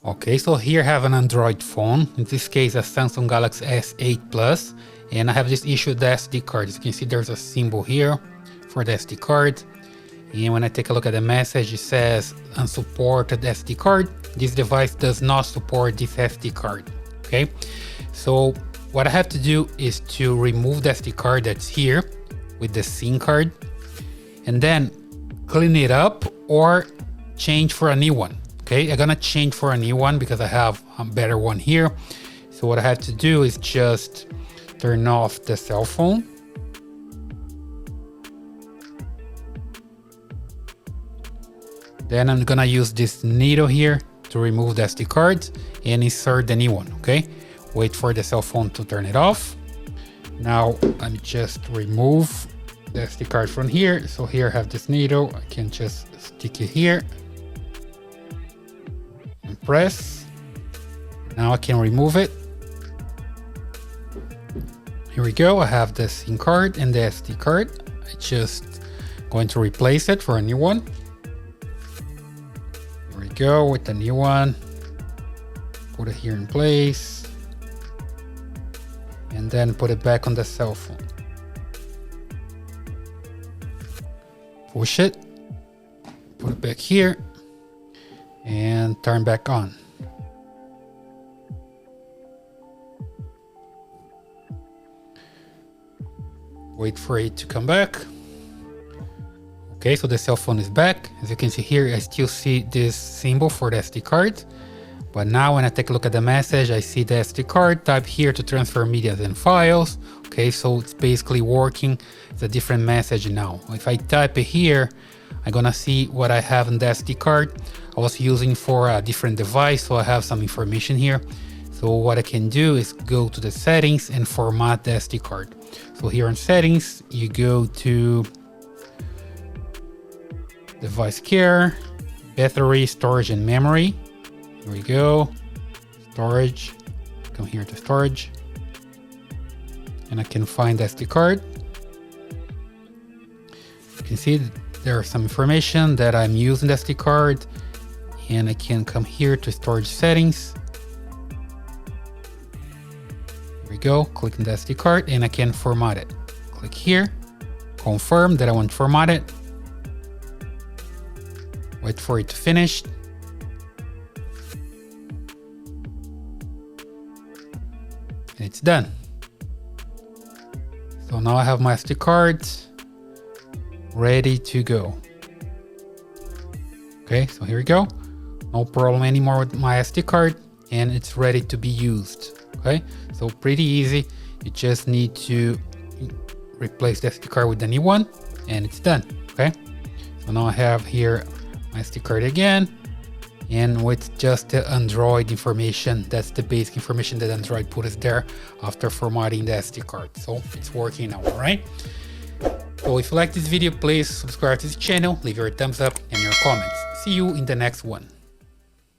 Okay, so here I have an Android phone, in this case a Samsung Galaxy S8 Plus, and I have just issued the SD card. As you can see, there's a symbol here for the SD card, and when I take a look at the message, it says unsupported SD card. This device does not support this SD card. Okay, so what I have to do is to remove the SD card that's here with the SIM card, and then clean it up or change for a new one. Okay, I'm gonna change for a new one because I have a better one here. So what I have to do is just turn off the cell phone. Then I'm gonna use this needle here to remove the SD card and insert the new one. Okay, wait for the cell phone to turn it off. Now I'm just remove the SD card from here. So here I have this needle, I can just stick it here and press. Now I can remove it. Here we go, I have the SIM card and the SD card. I just going to replace it for a new one. Here we go with the new one. Put it here in place. And then put it back on the cell phone. Push it, put it back here, and turn back on. Wait for it to come back. Okay, so the cell phone is back. As you can see here, I still see this symbol for the SD card. But now when I take a look at the message, I see the SD card, type here to transfer media and files. Okay, so it's basically working. It's a different message now. If I type it here, I'm gonna see what I have in the SD card. I was using for a different device, so I have some information here. So what I can do is go to the settings and format the SD card. So here in settings, you go to device care, battery, storage, and memory. Here we go, storage, come here to storage, and I can find the SD card. You can see there's some information that I'm using the SD card, and I can come here to storage settings. Here we go, click on the SD card, and I can format it. Click here, confirm that I want to format it. Wait for it to finish. And it's done. So now I have my SD card ready to go. Okay, so here we go. No problem anymore with my SD card, and it's ready to be used. Okay, so pretty easy. You just need to replace the SD card with the new one, and it's done. Okay, so now I have here my SD card again. And with just the Android information, that's the basic information that Android put us there after formatting the SD card. So it's working now, all right? So if you like this video, please subscribe to this channel, leave your thumbs up and your comments. See you in the next one.